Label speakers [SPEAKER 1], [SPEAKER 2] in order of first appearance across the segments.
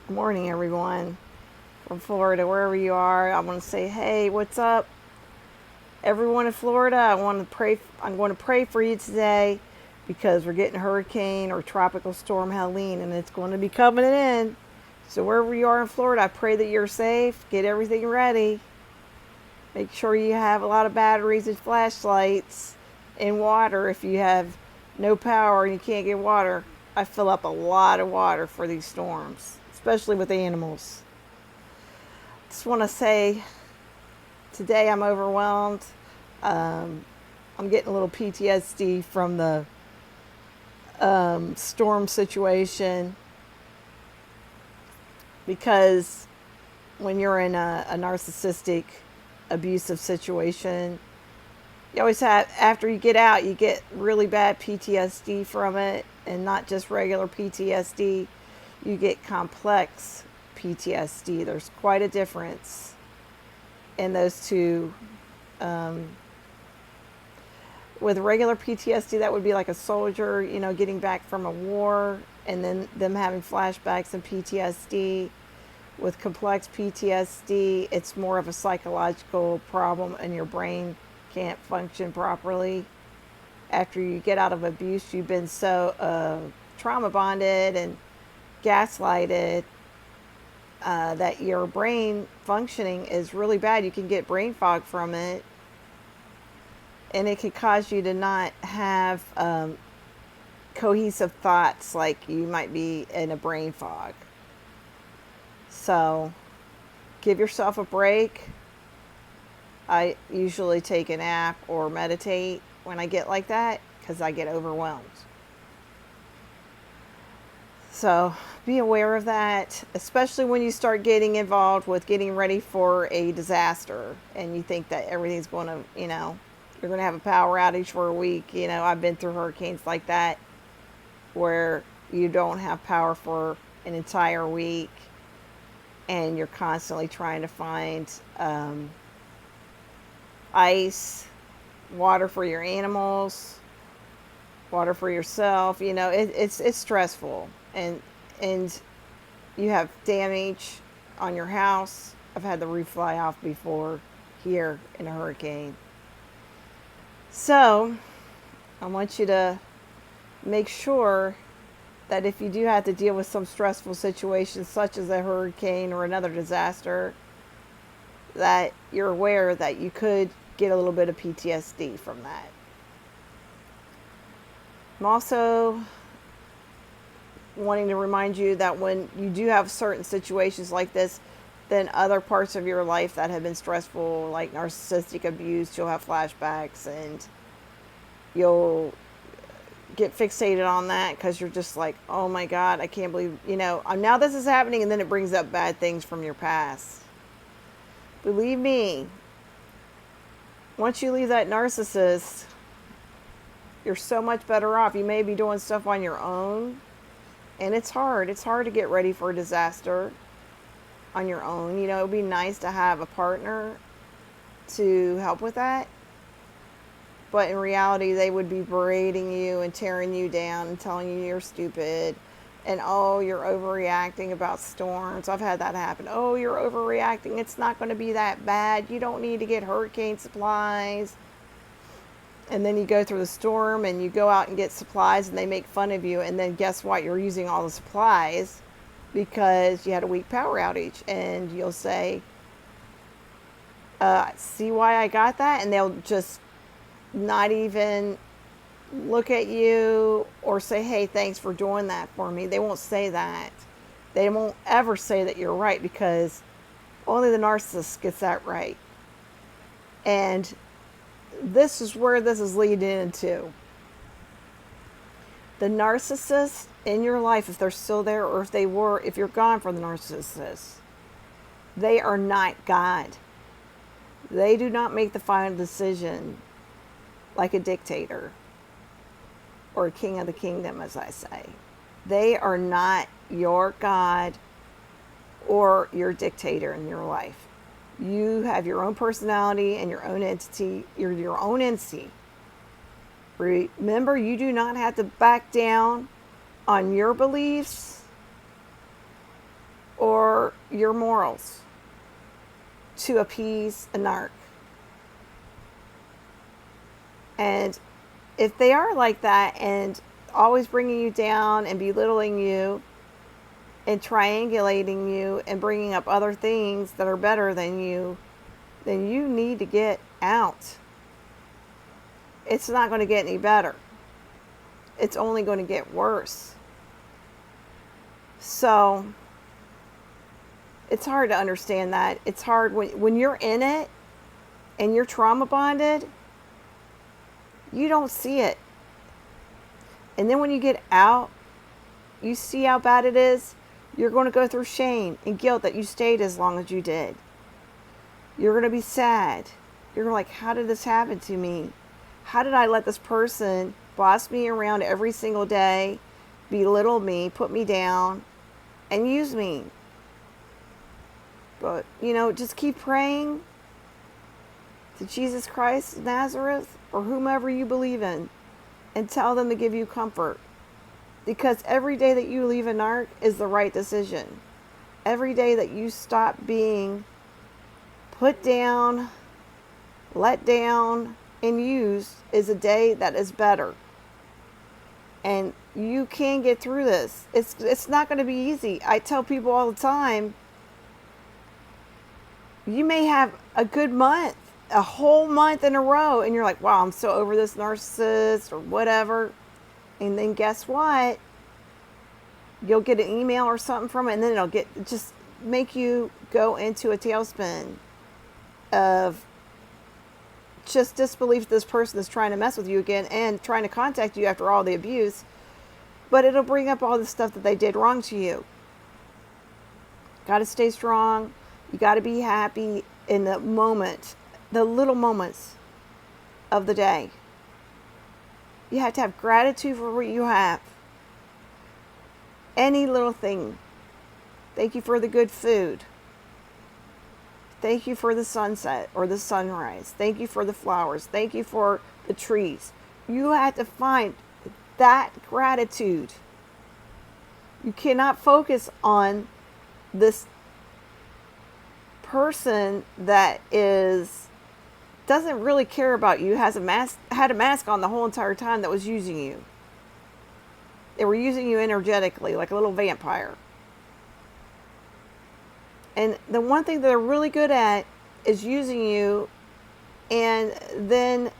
[SPEAKER 1] Good morning, everyone from Florida, wherever you are. I want to say, hey, what's up, everyone in Florida? I'm going to pray for you today because we're getting Hurricane or Tropical Storm Helene, and it's going to be coming in. So wherever you are in Florida, I pray that you're safe. Get everything ready. Make sure you have a lot of batteries and flashlights and water if you have no power and you can't get water. I fill up a lot of water for these storms, especially with animals. Just want to say today I'm overwhelmed. I'm getting a little PTSD from the storm situation because when you're in a narcissistic, abusive situation, you always have, after you get out, you get really bad PTSD from it, and not just regular PTSD, you get complex PTSD. There's quite a difference in those two. Um, with regular PTSD, that would be like a soldier, getting back from a war and then them having flashbacks and PTSD. With complex PTSD, it's more of a psychological problem and your brain can't function properly. After you get out of abuse, you've been so trauma bonded and gaslighted that your brain functioning is really bad. You can get brain fog from it, and it can cause you to not have cohesive thoughts, like you might be in a brain fog. So give yourself a break. I usually take a nap or meditate when I get like that because I get overwhelmed. So be aware of that, especially when you start getting involved with getting ready for a disaster and you think that everything's going to, you're going to have a power outage for a week. I've been through hurricanes like that where you don't have power for an entire week and you're constantly trying to find ice, water for your animals, water for yourself. It's stressful, and you have damage on your house. I've had the roof fly off before here in a hurricane. So I want you to make sure that if you do have to deal with some stressful situation such as a hurricane or another disaster, that you're aware that you could get a little bit of PTSD from that. I'm also wanting to remind you that when you do have certain situations like this, then other parts of your life that have been stressful, like narcissistic abuse, you'll have flashbacks and you'll get fixated on that because you're just like, oh my God, I can't believe, now this is happening, and then it brings up bad things from your past. Believe me, once you leave that narcissist, you're so much better off. You may be doing stuff on your own, and it's hard. It's hard to get ready for a disaster on your own. It would be nice to have a partner to help with that. But in reality, they would be berating you and tearing you down and telling you you're stupid. And, oh, you're overreacting about storms. I've had that happen. Oh, you're overreacting. It's not going to be that bad. You don't need to get hurricane supplies. And then you go through the storm and you go out and get supplies and they make fun of you. And then guess what? You're using all the supplies because you had a weak power outage. And you'll say, see why I got that? And they'll just not even look at you or say, hey, thanks for doing that for me. They won't say that. They won't ever say that you're right because only the narcissist gets that right. And this is where this is leading into. The narcissist in your life, if they're still there or if you're gone from the narcissist, they are not God. They do not make the final decision like a dictator or a king of the kingdom, as I say. They are not your God or your dictator in your life. You have your own personality and your own entity. You're your own entity. Remember, you do not have to back down on your beliefs or your morals to appease a narc. And if they are like that and always bringing you down and belittling you and triangulating you and bringing up other things that are better than you, then you need to get out. It's not going to get any better. It's only going to get worse. So it's hard to understand that. It's hard when you're in it and you're trauma bonded, you don't see it. And then when you get out, you see how bad it is. You're going to go through shame and guilt that you stayed as long as you did. You're going to be sad. You're like, how did this happen to me? How did I let this person boss me around every single day, belittle me, put me down, and use me? But, just keep praying to Jesus Christ of Nazareth or whomever you believe in and tell them to give you comfort. Because every day that you leave a narc is the right decision. Every day that you stop being put down, let down, and used is a day that is better. And you can get through this. It's not going to be easy. I tell people all the time, you may have a good month, a whole month in a row, and you're like, wow, I'm so over this narcissist or whatever. And then guess what? You'll get an email or something from it, and then it'll just make you go into a tailspin of just disbelief this person is trying to mess with you again and trying to contact you after all the abuse. But it'll bring up all the stuff that they did wrong to you. Got to stay strong. You got to be happy in the moment, the little moments of the day. You have to have gratitude for what you have. Any little thing. Thank you for the good food. Thank you for the sunset or the sunrise. Thank you for the flowers. Thank you for the trees. You have to find that gratitude. You cannot focus on this person that doesn't really care about you, had a mask on the whole entire time, that was using you. They were using you energetically like a little vampire. And the one thing that they're really good at is using you and then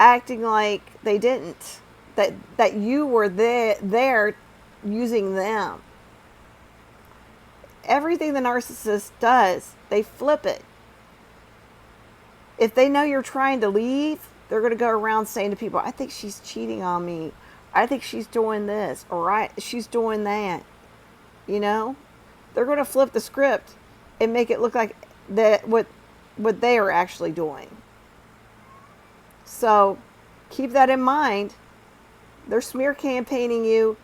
[SPEAKER 1] acting like they didn't. That you were there using them. Everything the narcissist does, they flip it. If they know you're trying to leave, they're going to go around saying to people, I think she's cheating on me. I think she's doing this, or she's doing that. They're going to flip the script and make it look like that what they are actually doing. So keep that in mind. They're smear campaigning you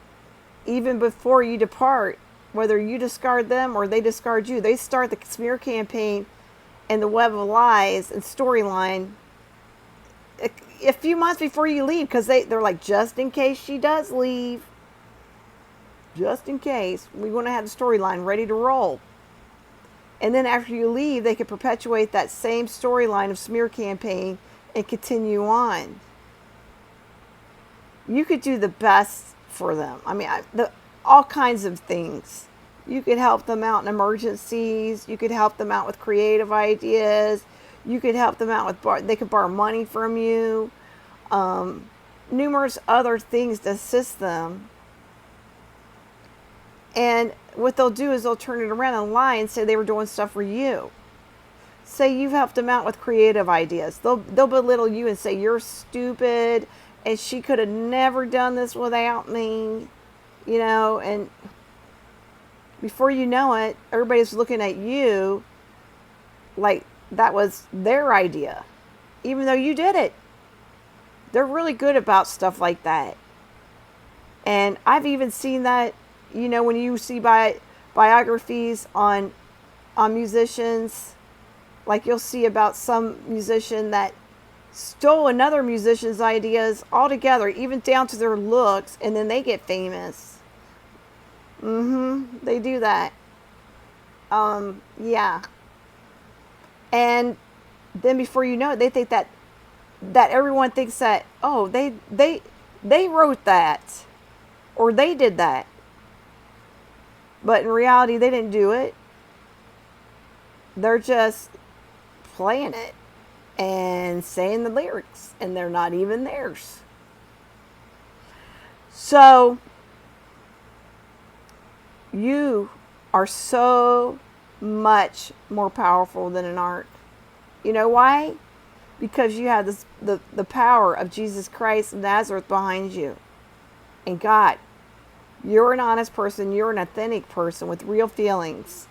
[SPEAKER 1] even before you depart. Whether you discard them or they discard you, they start the smear campaign and the web of lies and storyline a few months before you leave, because they're like, just in case she does leave, just in case, we want to have the storyline ready to roll. And then after you leave, they can perpetuate that same storyline of smear campaign and continue on. You could do the best for them. I mean, all kinds of things. You could help them out in emergencies. You could help them out with creative ideas. You could help them out with they could borrow money from you. Numerous other things to assist them. And what they'll do is they'll turn it around and lie and say they were doing stuff for you. Say you've helped them out with creative ideas. They'll belittle you and say you're stupid and she could have never done this without me. And before you know it, everybody's looking at you like that was their idea, even though you did it. They're really good about stuff like that. And I've even seen that, when you see biographies on musicians, like you'll see about some musician that stole another musician's ideas altogether, even down to their looks, and then they get famous. They do that. Yeah. And then before you know it, they think that everyone thinks that, oh, they wrote that or they did that. But in reality, they didn't do it. They're just playing it and saying the lyrics, and they're not even theirs. So you are so much more powerful than an narc. You know why? Because you have the power of Jesus Christ of Nazareth behind you. And God, you're an honest person. You're an authentic person with real feelings.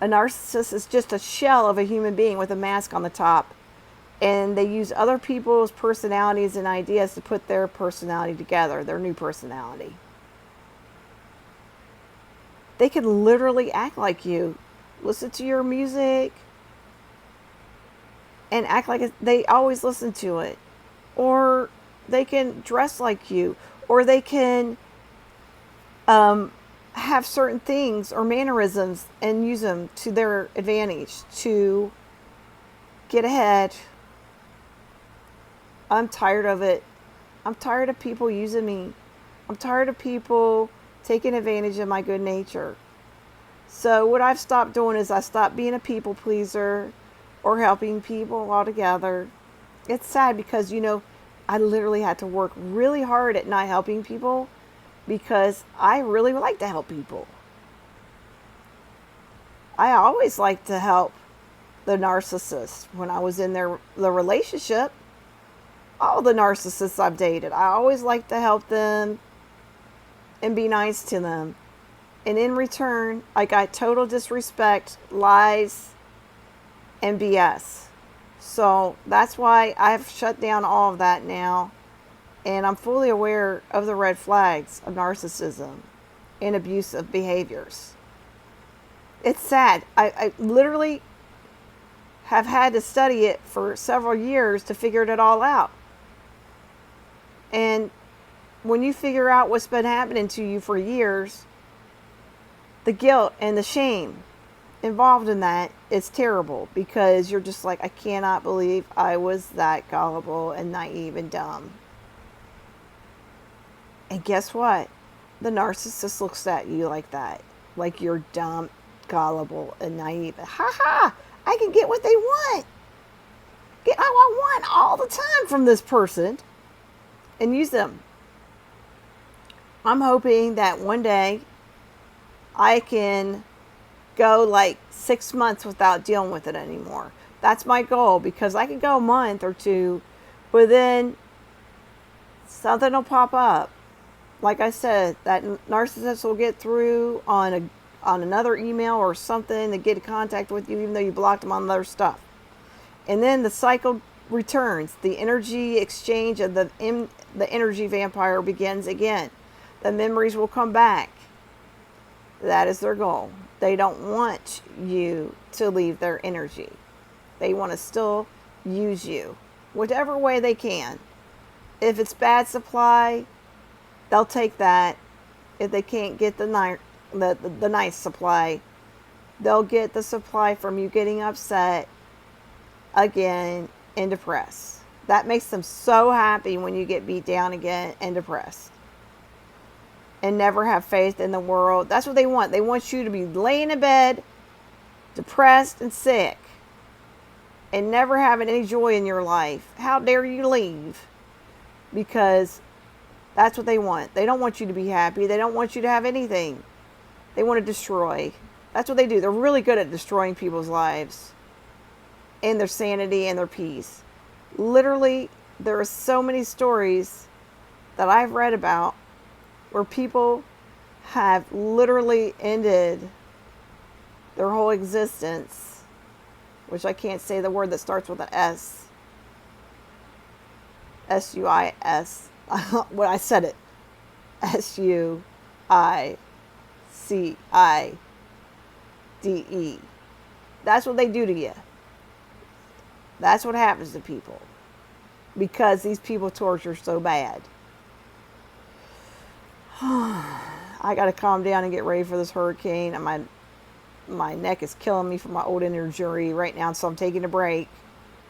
[SPEAKER 1] A narcissist is just a shell of a human being with a mask on the top. And they use other people's personalities and ideas to put their personality together, their new personality. They can literally act like you, listen to your music, and act like they always listen to it. Or they can dress like you, or they can have certain things or mannerisms and use them to their advantage to get ahead. I'm tired of it. I'm tired of people using me. I'm tired of people taking advantage of my good nature. So what I've stopped doing is I stopped being a people pleaser or helping people altogether. It's sad because, I literally had to work really hard at not helping people because I really like to help people. I always liked to help the narcissist when I was in the relationship. All the narcissists I've dated, I always like to help them and be nice to them. And in return, I got total disrespect, lies, and BS. So that's why I've shut down all of that now. And I'm fully aware of the red flags of narcissism and abusive behaviors. It's sad. I literally have had to study it for several years to figure it all out. And when you figure out what's been happening to you for years, the guilt and the shame involved in that is terrible because you're just like, I cannot believe I was that gullible and naive and dumb. And guess what? The narcissist looks at you like that. Like you're dumb, gullible, and naive. Ha ha! I can get what they want. Get what I want all the time from this person and use them. I'm hoping that one day I can go like 6 months without dealing with it anymore. That's my goal because I can go a month or two, but then something will pop up. Like I said, that narcissist will get through on another email or something to get in contact with you even though you blocked them on other stuff. And then the cycle returns. The energy exchange of the energy vampire begins again. The memories will come back. That is their goal. They don't want you to leave their energy. They want to still use you, whatever way they can. If it's bad supply, they'll take that. If they can't get the nice supply, they'll get the supply from you getting upset again and depressed. That makes them so happy when you get beat down again and depressed. And never have faith in the world. That's what they want. They want you to be laying in bed, depressed and sick, and never having any joy in your life. How dare you leave? Because that's what they want. They don't want you to be happy. They don't want you to have anything. They want to destroy. That's what they do. They're really good at destroying people's lives and their sanity and their peace. Literally, there are so many stories that I've read about where people have literally ended their whole existence, which I can't say the word that starts with an S. S-U-I-S. When I said it. S-U-I-C-I-D-E. That's what they do to you. That's what happens to people. Because these people torture so bad. I I got to calm down and get ready for this hurricane. And my neck is killing me from my old injury right now, so I'm taking a break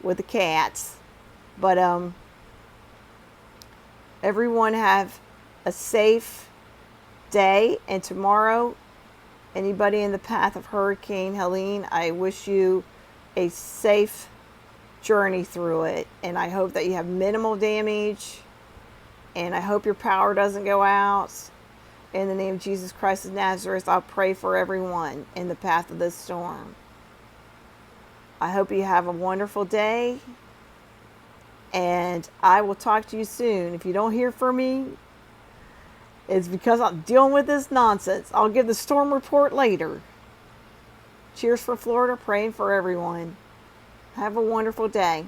[SPEAKER 1] with the cats. But everyone have a safe day, and tomorrow, anybody in the path of Hurricane Helene, I wish you a safe journey through it, and I hope that you have minimal damage, and I hope your power doesn't go out. In the name of Jesus Christ of Nazareth, I'll pray for everyone in the path of this storm. I hope you have a wonderful day, and I will talk to you soon. If you don't hear from me, it's because I'm dealing with this nonsense. I'll give the storm report later. Cheers from Florida, praying for everyone. Have a wonderful day.